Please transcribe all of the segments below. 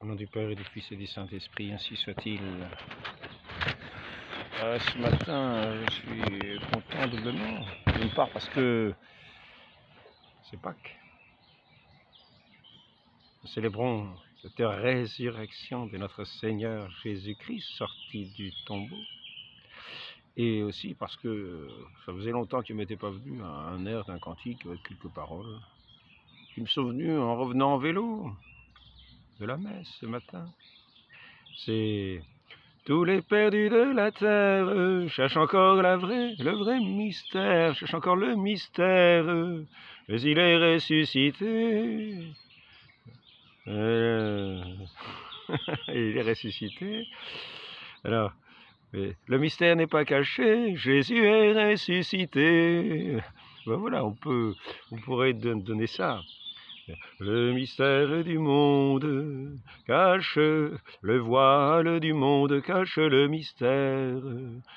Au nom du Père et du Fils et du Saint-Esprit, ainsi soit-il. Ce matin, je suis content doublement. D'une part parce que c'est Pâques. Nous célébrons cette résurrection de notre Seigneur Jésus-Christ, sorti du tombeau. Et aussi parce que ça faisait longtemps qu'il ne m'était pas venu un air d'un cantique avec quelques paroles qui me sont venues en revenant en vélo de la messe ce matin. C'est tous les perdus de la terre cherchent encore le vrai mystère, cherchent encore le mystère, mais il est ressuscité. Il est ressuscité. Alors, mais le mystère n'est pas caché, Jésus est ressuscité. Ben voilà, on pourrait donner ça. Le mystère du monde cache, le voile du monde cache le mystère.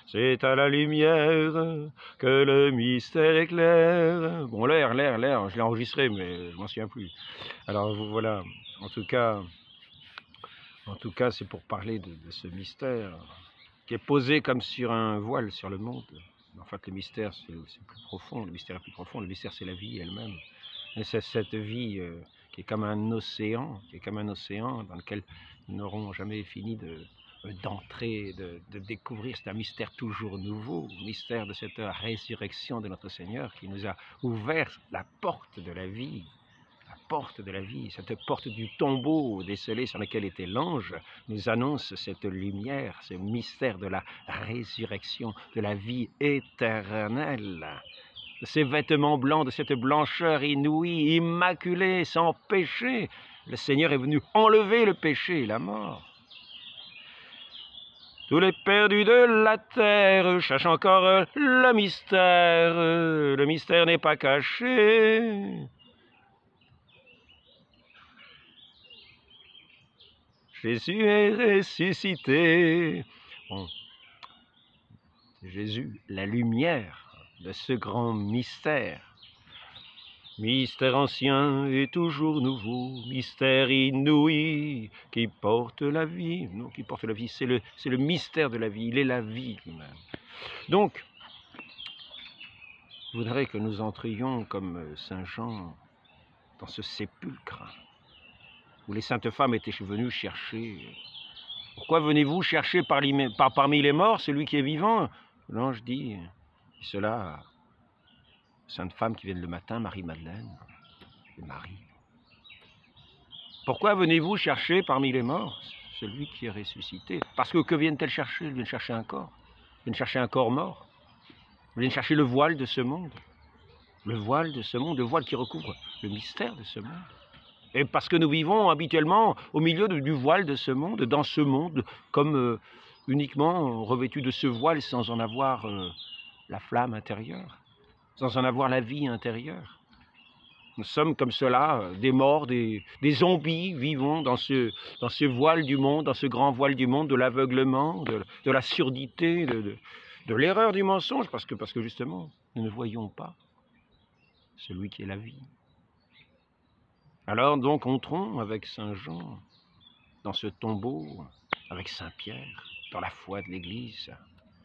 C'est à la lumière que le mystère éclaire. Bon, l'air, je l'ai enregistré, mais je m'en souviens plus. Alors voilà, en tout cas, c'est pour parler de ce mystère qui est posé comme sur un voile sur le monde. En fait, le mystère, c'est plus profond, le mystère est plus profond, le mystère, c'est la vie elle-même. Et c'est cette vie qui est comme un océan, dans lequel nous n'aurons jamais fini d'entrer, de découvrir. C'est un mystère toujours nouveau, le mystère de cette résurrection de notre Seigneur qui nous a ouvert la porte de la vie. La porte de la vie, cette porte du tombeau décelé sur laquelle était l'ange, nous annonce cette lumière, ce mystère de la résurrection, de la vie éternelle. De ces vêtements blancs, de cette blancheur inouïe, immaculée, sans péché. Le Seigneur est venu enlever le péché et la mort. Tous les perdus de la terre cherchent encore le mystère. Le mystère n'est pas caché. Jésus est ressuscité. Bon, c'est Jésus, la lumière de ce grand mystère. Mystère ancien et toujours nouveau, mystère inouï qui porte la vie. Non, qui porte la vie, c'est le mystère de la vie, il est la vie lui-même. Donc, je voudrais que nous entrions comme Saint Jean dans ce sépulcre où les saintes femmes étaient venues chercher. Pourquoi venez-vous chercher parmi les morts celui qui est vivant? L'ange dit cela, saintes femmes qui viennent le matin, Marie-Madeleine et Marie. Pourquoi venez-vous chercher parmi les morts celui qui est ressuscité? Parce que viennent-elles chercher? Elles viennent chercher un corps. Elles viennent chercher un corps mort. Elles viennent chercher le voile de ce monde. Le voile de ce monde, le voile qui recouvre le mystère de ce monde. Et parce que nous vivons habituellement au milieu du voile de ce monde, dans ce monde, comme uniquement revêtu de ce voile sans en avoir la flamme intérieure, sans en avoir la vie intérieure. Nous sommes comme cela, des morts, des zombies vivant dans ce voile du monde, dans ce grand voile du monde, de l'aveuglement, de la surdité, de l'erreur du mensonge, parce que justement, nous ne voyons pas celui qui est la vie. Alors donc entrons avec Saint Jean dans ce tombeau, avec Saint Pierre, dans la foi de l'Église,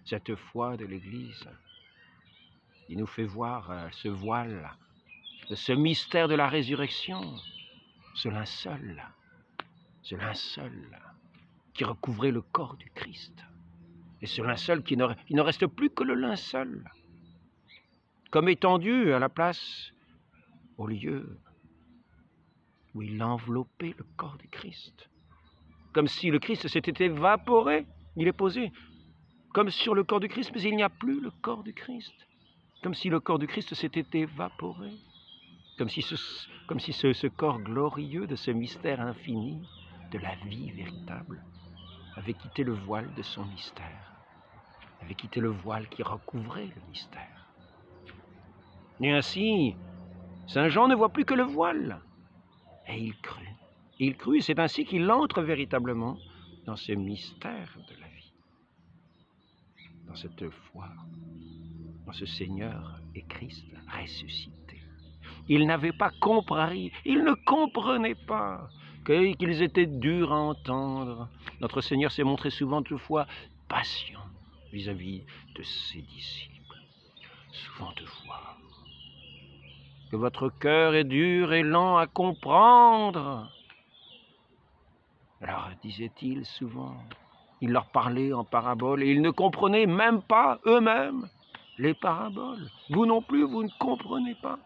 cette foi de l'Église. Il nous fait voir ce voile, ce mystère de la résurrection, ce linceul qui recouvrait le corps du Christ. Et ce linceul il ne reste plus que le linceul, comme étendu à la place, au lieu où il enveloppait le corps du Christ. Comme si le Christ s'était évaporé, il est posé comme sur le corps du Christ, mais il n'y a plus le corps du Christ. Comme si le corps du Christ s'était évaporé. Comme si ce corps glorieux de ce mystère infini, de la vie véritable, avait quitté le voile de son mystère, avait quitté le voile qui recouvrait le mystère. Et ainsi, Saint Jean ne voit plus que le voile. Et il crut. Il crut, c'est ainsi qu'il entre véritablement dans ce mystère de la vie, dans cette foi, dans ce Seigneur et Christ ressuscité. Il n'avait pas compris, il ne comprenait pas qu'ils étaient durs à entendre. Notre Seigneur s'est montré souvent, toutefois, patient vis-à-vis de ses disciples. Souvent toutefois, que votre cœur est dur et lent à comprendre. Alors, disait-il souvent, il leur parlait en paraboles et ils ne comprenaient même pas eux-mêmes les paraboles. Vous non plus, vous ne comprenez pas.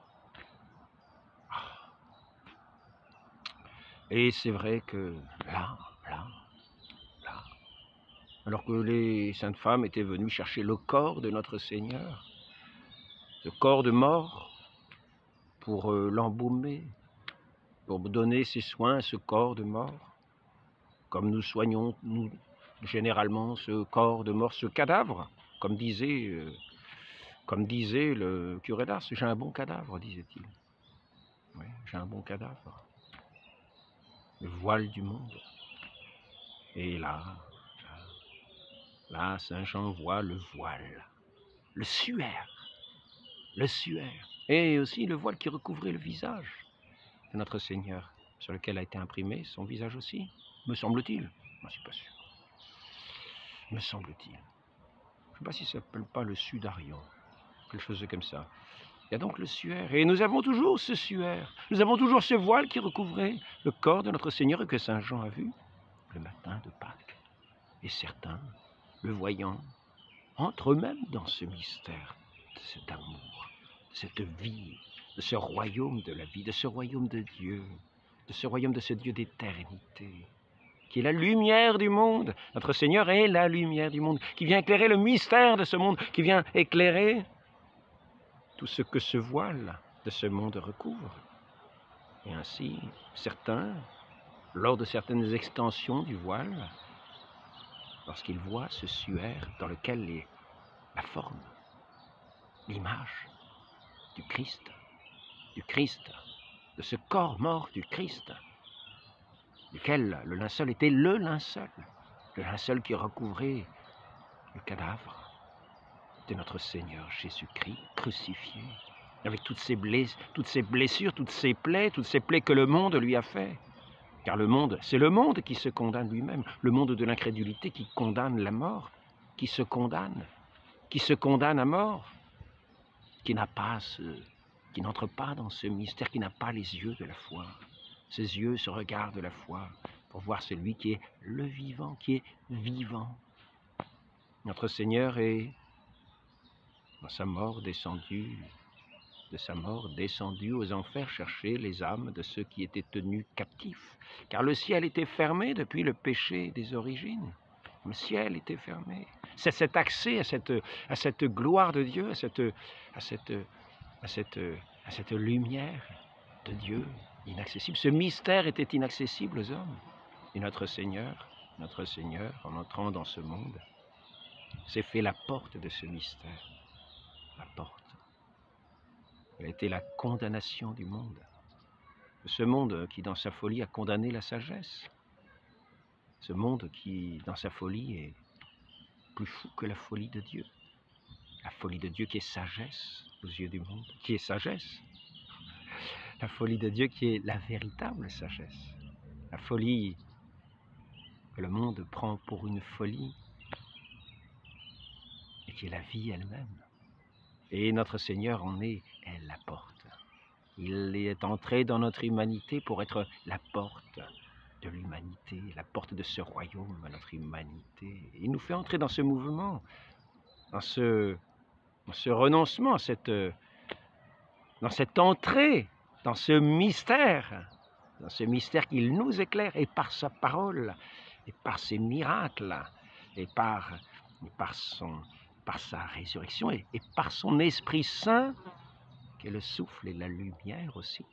Et c'est vrai que là, alors que les saintes femmes étaient venues chercher le corps de notre Seigneur, ce corps de mort, pour l'embaumer, pour donner ses soins à ce corps de mort, comme nous soignons, nous, généralement, ce corps de mort, ce cadavre, comme disait le curé d'Ars, j'ai un bon cadavre, disait-il. Oui, j'ai un bon cadavre. Le voile du monde. Et là, Saint Jean voit le voile, le suaire, et aussi le voile qui recouvrait le visage de notre Seigneur, sur lequel a été imprimé son visage aussi, me semble-t-il. Je ne suis pas sûr. Me semble-t-il. Je ne sais pas si ça ne s'appelle pas le sudarion, quelque chose comme ça. Il y a donc le suaire, et nous avons toujours ce suaire, nous avons toujours ce voile qui recouvrait le corps de notre Seigneur et que Saint Jean a vu le matin de Pâques. Et certains, le voyant, entrent eux-mêmes dans ce mystère de cet amour, de cette vie, de ce royaume de la vie, de ce royaume de Dieu, de ce royaume de ce Dieu d'éternité, qui est la lumière du monde. Notre Seigneur est la lumière du monde, qui vient éclairer le mystère de ce monde, qui vient éclairer tout ce que ce voile de ce monde recouvre. Et ainsi, certains, lors de certaines extensions du voile, lorsqu'ils voient ce suaire dans lequel est la forme, l'image du Christ, de ce corps mort du Christ, duquel le linceul était le linceul qui recouvrait le cadavre de notre Seigneur Jésus-Christ crucifié, avec toutes ces blessures, toutes ces plaies que le monde lui a fait. Car le monde, c'est le monde qui se condamne lui-même, le monde de l'incrédulité qui condamne la mort, qui se condamne à mort, qui n'entre pas dans ce mystère, qui n'a pas les yeux de la foi, ses yeux, ce regard de la foi, pour voir celui qui est le vivant, qui est vivant. Notre Seigneur est, de sa mort descendu aux enfers chercher les âmes de ceux qui étaient tenus captifs. Car le ciel était fermé depuis le péché des origines. Le ciel était fermé. C'est cet accès à cette gloire de Dieu, à cette lumière de Dieu inaccessible. Ce mystère était inaccessible aux hommes. Et notre Seigneur, en entrant dans ce monde, s'est fait la porte de ce mystère. La porte. Elle a été la condamnation du monde. Ce monde qui, dans sa folie, a condamné la sagesse. Ce monde qui, dans sa folie, est plus fou que la folie de Dieu. La folie de Dieu qui est sagesse aux yeux du monde, qui est sagesse. La folie de Dieu qui est la véritable sagesse. La folie que le monde prend pour une folie et qui est la vie elle-même. Et notre Seigneur en est la porte. Il est entré dans notre humanité pour être la porte de l'humanité, la porte de ce royaume à notre humanité. Il nous fait entrer dans ce mouvement, dans ce renoncement, dans cette entrée, dans ce mystère qu'il nous éclaire, et par sa parole, et par ses miracles, et par sa résurrection et par son Esprit Saint, qui est le souffle et la lumière aussi,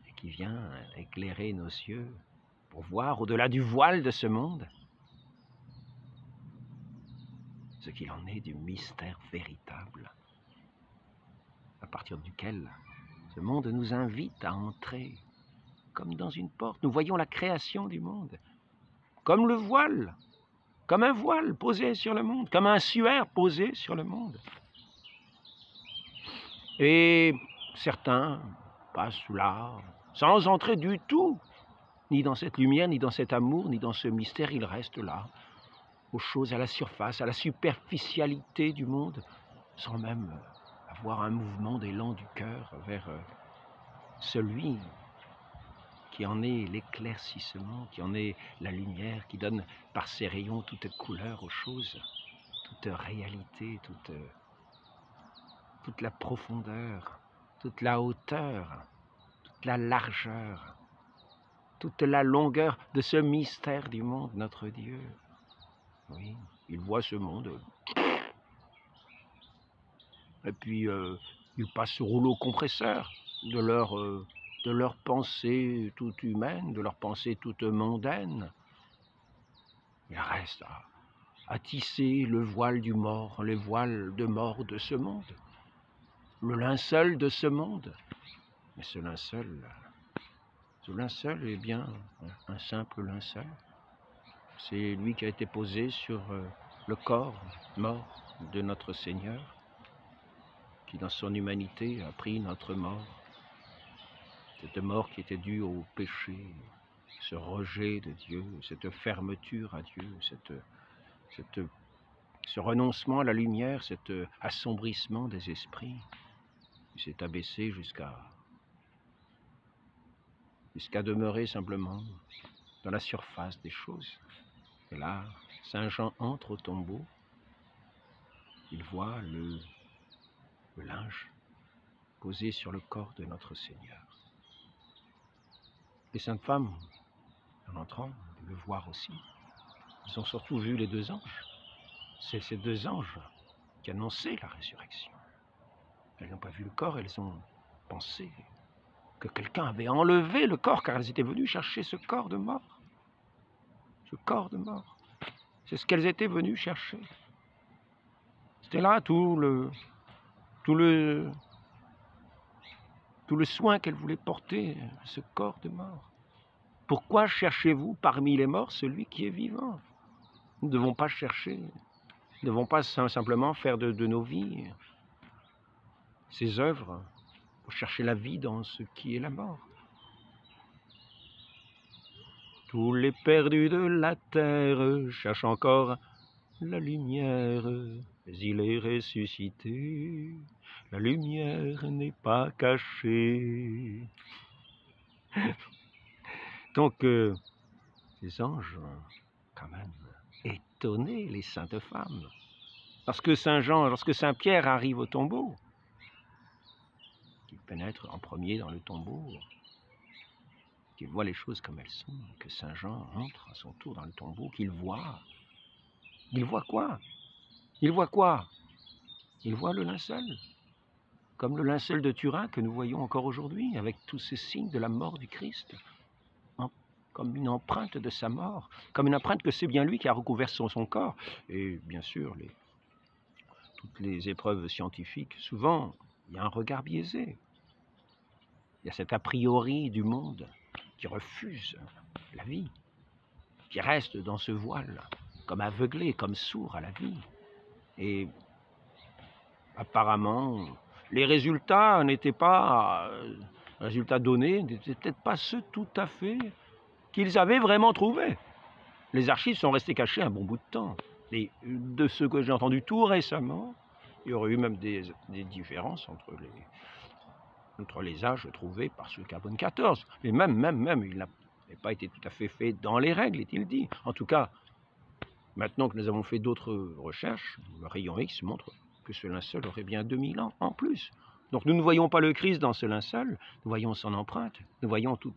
et qui vient éclairer nos yeux pour voir au-delà du voile de ce monde ce qu'il en est du mystère véritable, à partir duquel ce monde nous invite à entrer comme dans une porte. Nous voyons la création du monde, comme le voile, comme un voile posé sur le monde, comme un suaire posé sur le monde. Et certains passent là, sans entrer du tout ni dans cette lumière, ni dans cet amour, ni dans ce mystère. Il reste là, aux choses, à la surface, à la superficialité du monde, sans même avoir un mouvement d'élan du cœur vers celui qui en est l'éclaircissement, qui en est la lumière, qui donne par ses rayons toute couleur aux choses, toute réalité, toute la profondeur, toute la hauteur, toute la largeur, toute la longueur de ce mystère du monde, notre Dieu. Oui, il voit ce monde. Et puis, il passe au rouleau compresseur de leur pensée toute humaine, de leur pensée toute mondaine. Il reste à tisser le voile du mort, les voiles de mort de ce monde, le linceul de ce monde. Mais ce linceul est bien un simple linceul. C'est lui qui a été posé sur le corps mort de notre Seigneur, qui dans son humanité a pris notre mort, cette mort qui était due au péché, ce rejet de Dieu, cette fermeture à Dieu, ce renoncement à la lumière, cet assombrissement des esprits. Il s'est abaissé jusqu'à demeurer simplement dans la surface des choses. Et là, Saint Jean entre au tombeau, il voit le linge posé sur le corps de notre Seigneur. Les saintes femmes, en entrant, le voir aussi. Ils ont surtout vu les deux anges. C'est ces deux anges qui annonçaient la résurrection. Elles n'ont pas vu le corps, elles ont pensé que quelqu'un avait enlevé le corps, car elles étaient venues chercher ce corps de mort. Ce corps de mort. C'est ce qu'elles étaient venues chercher. C'était là tout le soin qu'elles voulaient porter à ce corps de mort. Pourquoi cherchez-vous parmi les morts celui qui est vivant? Nous ne devons pas chercher, nous ne devons pas simplement faire de nos vies ces œuvres pour chercher la vie dans ce qui est la mort. Tous les perdus de la terre cherchent encore la lumière, mais il est ressuscité. La lumière n'est pas cachée. Donc, les anges ont quand même étonné les saintes femmes. Lorsque Saint Pierre arrive au tombeau, qu'il pénètre en premier dans le tombeau, qu'il voit les choses comme elles sont, que Saint Jean entre à son tour dans le tombeau, qu'il voit. Il voit quoi? Il voit quoi? Il voit le linceul, comme le linceul de Turin que nous voyons encore aujourd'hui, avec tous ces signes de la mort du Christ, comme une empreinte de sa mort, comme une empreinte que c'est bien lui qui a recouvert son corps. Et bien sûr, toutes les épreuves scientifiques, souvent, il y a un regard biaisé. Il y a cet a priori du monde qui refuse la vie, qui reste dans ce voile, comme aveuglé, comme sourd à la vie. Et apparemment, les résultats n'étaient pas, résultats donnés, n'étaient peut-être pas ceux tout à fait qu'ils avaient vraiment trouvés. Les archives sont restées cachées un bon bout de temps. Et de ce que j'ai entendu tout récemment, il y aurait eu même des différences entre les âges trouvés par ce carbone 14. Et même, il n'a pas été tout à fait dans les règles, est-il dit. En tout cas, maintenant que nous avons fait d'autres recherches, le rayon X montre que ce linceul aurait bien 2000 ans en plus. Donc nous ne voyons pas le Christ dans ce linceul, nous voyons son empreinte, nous voyons tous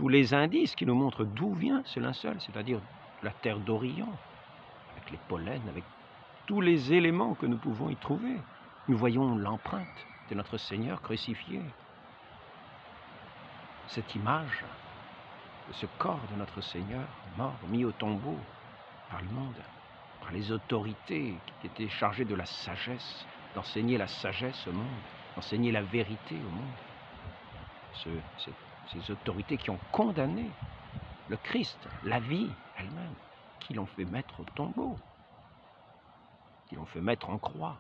les indices qui nous montrent d'où vient ce linceul, c'est-à-dire la terre d'Orient, avec les pollens, avec tous les éléments que nous pouvons y trouver. Nous voyons l'empreinte de notre Seigneur crucifié. Cette image de ce corps de notre Seigneur mort, mis au tombeau par le monde, par les autorités qui étaient chargées de la sagesse, d'enseigner la sagesse au monde, d'enseigner la vérité au monde. Ces autorités qui ont condamné le Christ, la vie elle-même, qui l'ont fait mettre au tombeau, qui l'ont fait mettre en croix,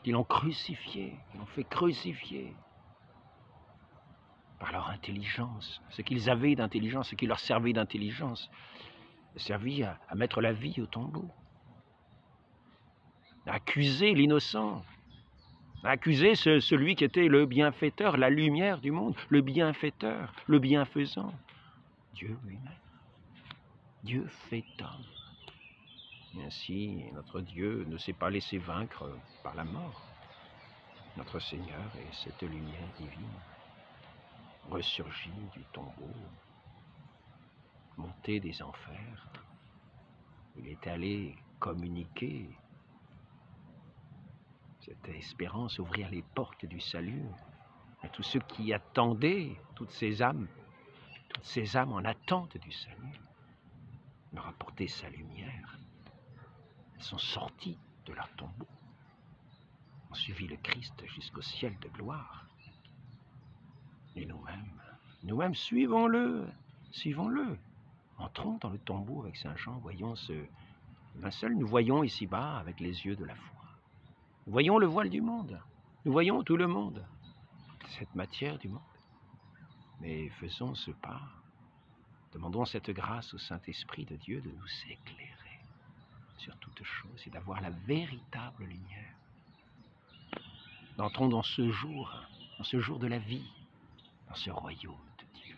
qui l'ont crucifié, qui l'ont fait crucifier. par leur intelligence, ce qu'ils avaient d'intelligence, ce qui leur servait d'intelligence, servi à mettre la vie au tombeau, à accuser l'innocent, à accuser celui qui était le bienfaiteur, la lumière du monde, le bienfaiteur, le bienfaisant, Dieu lui-même, Dieu fait homme. Et ainsi, notre Dieu ne s'est pas laissé vaincre par la mort. Notre Seigneur est cette lumière divine, ressurgie du tombeau, montée des enfers. Il est allé communiquer cette espérance, ouvrir les portes du salut à tous ceux qui attendaient, toutes ces âmes en attente du salut, leur apporter sa lumière. Elles sont sorties de leur tombeau, ont suivi le Christ jusqu'au ciel de gloire. Et nous-mêmes, suivons-le, entrons dans le tombeau avec Saint Jean, voyons ce linceul, nous voyons ici-bas avec les yeux de la foi. Nous voyons le voile du monde, nous voyons tout le monde, cette matière du monde. Mais faisons ce pas, demandons cette grâce au Saint-Esprit de Dieu de nous éclairer sur toutes choses et d'avoir la véritable lumière. Entrons dans ce jour de la vie, dans ce royaume de Dieu,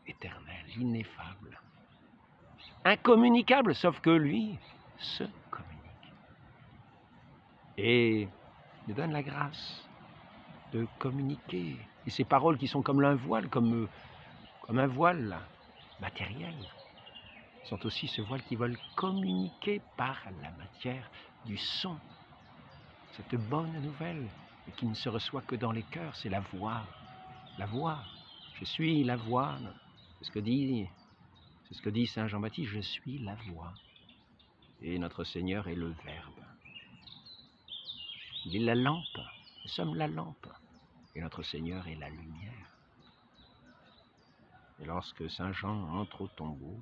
éternel, ineffable, incommunicable, sauf que lui se communique. Et nous donne la grâce de communiquer. Et ces paroles qui sont comme un voile, comme un voile matériel, sont aussi ce voile qui veulent communiquer par la matière du son. Cette bonne nouvelle, et qui ne se reçoit que dans les cœurs, c'est la voix. La voix. Je suis la voix. C'est ce que dit Saint Jean-Baptiste, je suis la voix. Et notre Seigneur est le Verbe. Il est la lampe. Nous sommes la lampe. Et notre Seigneur est la lumière. Et lorsque Saint Jean entre au tombeau,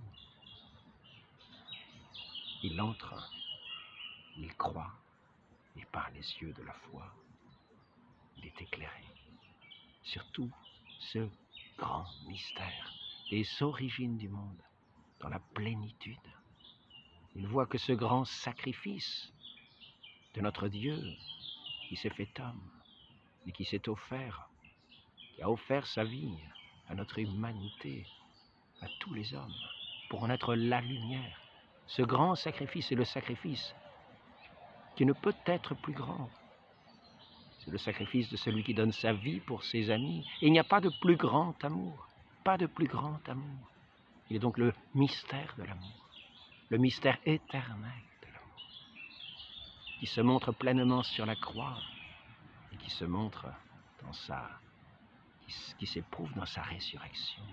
il entre, il croit, et par les yeux de la foi, il est éclairé sur tout ce grand mystère des origines du monde, dans la plénitude. Il voit que ce grand sacrifice de notre Dieu qui s'est fait homme et qui s'est offert, qui a offert sa vie à notre humanité, à tous les hommes, pour en être la lumière. Ce grand sacrifice est le sacrifice qui ne peut être plus grand. C'est le sacrifice de celui qui donne sa vie pour ses amis. Et il n'y a pas de plus grand amour, pas de plus grand amour. Il est donc le mystère de l'amour, le mystère éternel de l'amour, qui se montre pleinement sur la croix et qui se montre qui s'éprouve dans sa résurrection.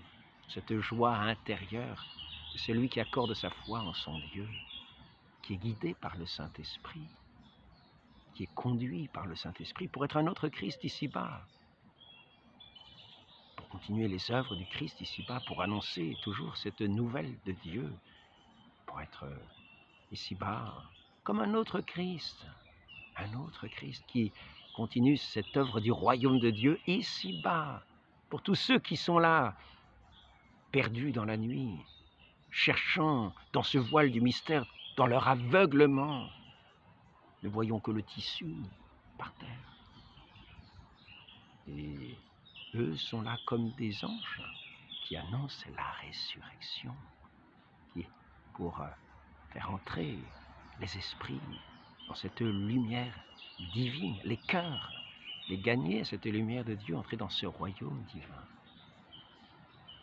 Cette joie intérieure de celui qui accorde sa foi en son Dieu, qui est guidé par le Saint-Esprit, qui est conduit par le Saint-Esprit pour être un autre Christ ici-bas, pour continuer les œuvres du Christ ici-bas, pour annoncer toujours cette nouvelle de Dieu, pour être ici-bas comme un autre Christ qui continue cette œuvre du royaume de Dieu ici-bas, pour tous ceux qui sont là, perdus dans la nuit, cherchant dans ce voile du mystère, dans leur aveuglement, ne voyons que le tissu par terre. Et eux sont là comme des anges qui annoncent la résurrection, pour faire entrer les esprits dans cette lumière divine, les cœurs, les gagner à cette lumière de Dieu, entrer dans ce royaume divin,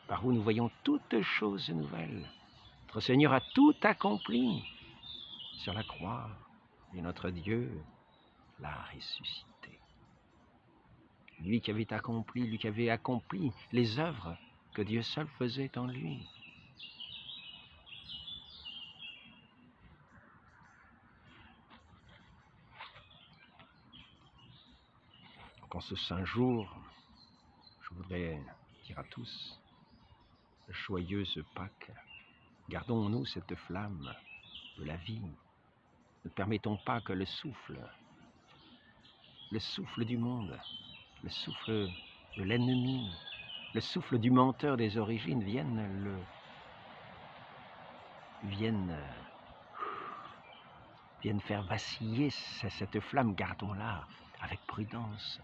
par où nous voyons toutes choses nouvelles. Notre Seigneur a tout accompli sur la croix, et notre Dieu l'a ressuscité. Lui qui avait accompli les œuvres que Dieu seul faisait en lui. En ce saint jour, je voudrais dire à tous, joyeuse Pâques, gardons-nous cette flamme de la vie. Ne permettons pas que le souffle du monde, le souffle de l'ennemi, le souffle du menteur des origines vienne faire vaciller cette flamme. Gardons-la avec prudence,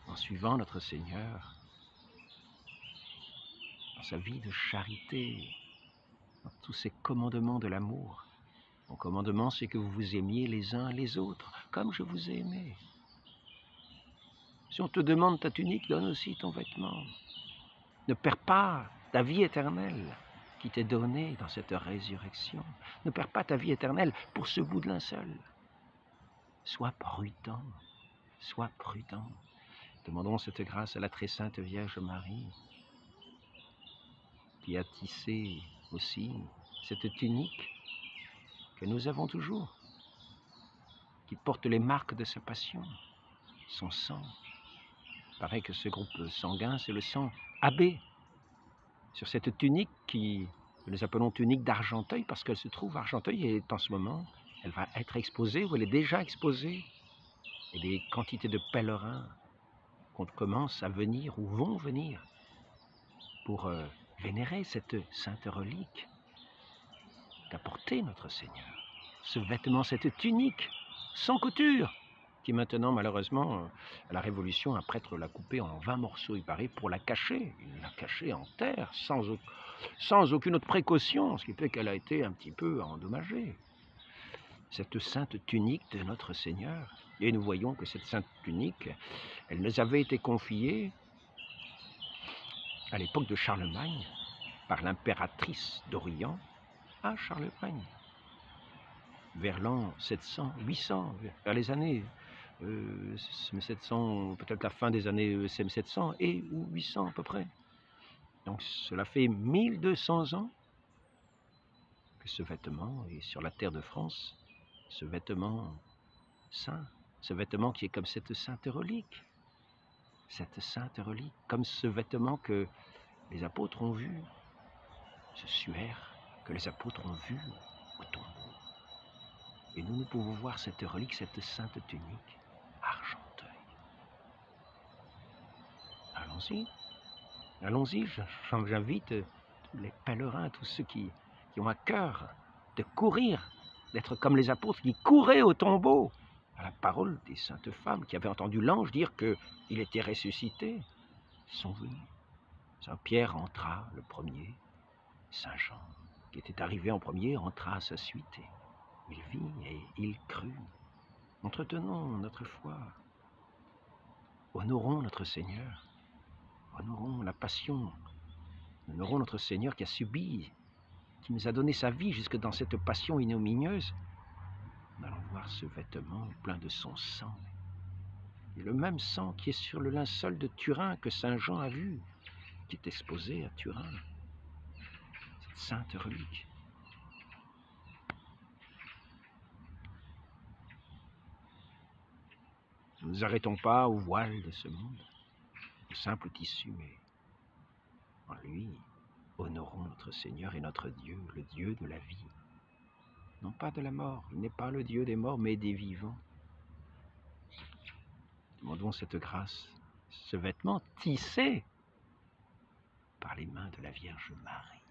en suivant notre Seigneur, dans sa vie de charité, dans tous ses commandements de l'amour. Mon commandement, c'est que vous vous aimiez les uns les autres, comme je vous ai aimé. Si on te demande ta tunique, donne aussi ton vêtement. Ne perds pas ta vie éternelle qui t'est donnée dans cette résurrection. Ne perds pas ta vie éternelle pour ce bout de linceul. Sois prudent, sois prudent. Demandons cette grâce à la très sainte Vierge Marie, qui a tissé aussi cette tunique que nous avons toujours, qui porte les marques de sa passion, son sang. Il paraît que ce groupe sanguin, c'est le sang abbé. Sur cette tunique que nous appelons tunique d'Argenteuil, parce qu'elle se trouve à Argenteuil et en ce moment, elle va être exposée, ou elle est déjà exposée. Et des quantités de pèlerins qu'on commence à venir ou vont venir pour vénérer cette sainte relique qu'a portée notre Seigneur. Ce vêtement, cette tunique sans couture, qui maintenant, malheureusement, à la Révolution, un prêtre l'a coupée en 20 morceaux, il paraît, pour la cacher. Il l'a cachée en terre, sans aucune autre précaution, ce qui fait qu'elle a été un petit peu endommagée. Cette sainte tunique de notre Seigneur. Et nous voyons que cette sainte tunique, elle nous avait été confiée à l'époque de Charlemagne, par l'impératrice d'Orient à Charlemagne, vers l'an 700, 800, vers les années 700, peut-être la fin des années 700 et ou 800 à peu près. Donc cela fait 1200 ans que ce vêtement est sur la terre de France, ce vêtement saint, ce vêtement qui est comme cette sainte relique, comme ce vêtement que les apôtres ont vu, ce suaire que les apôtres ont vu au tombeau. Et nous pouvons voir cette relique, cette sainte tunique, Argenteuil. Allons-y, allons-y, j'invite les pèlerins, tous ceux qui ont à cœur de courir, d'être comme les apôtres qui couraient au tombeau, à la parole des saintes femmes qui avaient entendu l'ange dire qu'il était ressuscité, sont venus. Saint Pierre entra le premier, Saint Jean, qui était arrivé en premier, entra à sa suite. Il vit et il crut. Entretenons notre foi. Honorons notre Seigneur. Honorons la passion. Honorons notre Seigneur qui a subi, qui nous a donné sa vie jusque dans cette passion ignominieuse. Nous allons voir ce vêtement plein de son sang. Et le même sang qui est sur le linceul de Turin que Saint Jean a vu, qui est exposé à Turin. Cette sainte relique. Ne nous arrêtons pas au voile de ce monde, au simple tissu, mais en lui, honorons notre Seigneur et notre Dieu, le Dieu de la vie. Non pas de la mort, il n'est pas le Dieu des morts, mais des vivants. Demandons cette grâce, ce vêtement tissé par les mains de la Vierge Marie.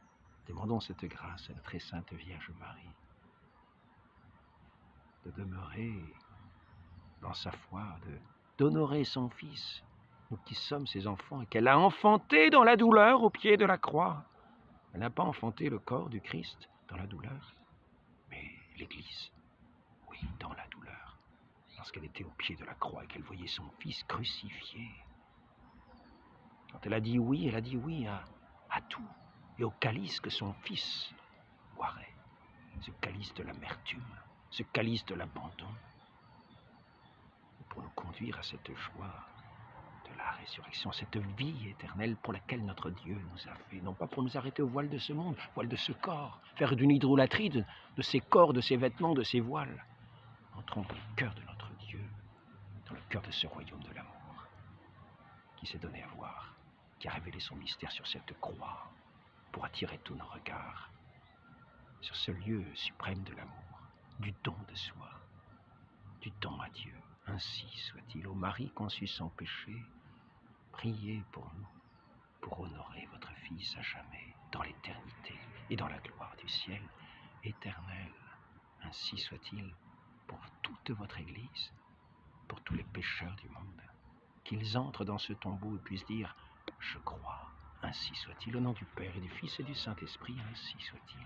Demandons cette grâce à la très sainte Vierge Marie de demeurer dans sa foi, d'honorer son Fils, nous qui sommes ses enfants, et qu'elle a enfanté dans la douleur au pied de la croix. Elle n'a pas enfanté le corps du Christ dans la douleur, mais l'Église, oui, dans la douleur, lorsqu'elle était au pied de la croix et qu'elle voyait son Fils crucifié. Quand elle a dit oui à tout, et au calice que son Fils boirait, ce calice de l'amertume, ce calice de l'abandon, pour nous conduire à cette joie de la résurrection, cette vie éternelle pour laquelle notre Dieu nous a fait, non pas pour nous arrêter au voile de ce monde, voile de ce corps, faire d'une idolâtrie de ces corps, de ces vêtements, de ces voiles. Entrons dans le cœur de notre Dieu, dans le cœur de ce royaume de l'amour, qui s'est donné à voir, qui a révélé son mystère sur cette croix, pour attirer tous nos regards sur ce lieu suprême de l'amour, du don de soi, du don à Dieu. Ainsi soit-il. Ô Marie conçue sans péché, priez pour nous, pour honorer votre Fils à jamais, dans l'éternité et dans la gloire du ciel éternel. Ainsi soit-il pour toute votre Église, pour tous les pécheurs du monde, qu'ils entrent dans ce tombeau et puissent dire « Je crois, ainsi soit-il, au nom du Père et du Fils et du Saint-Esprit, ainsi soit-il. »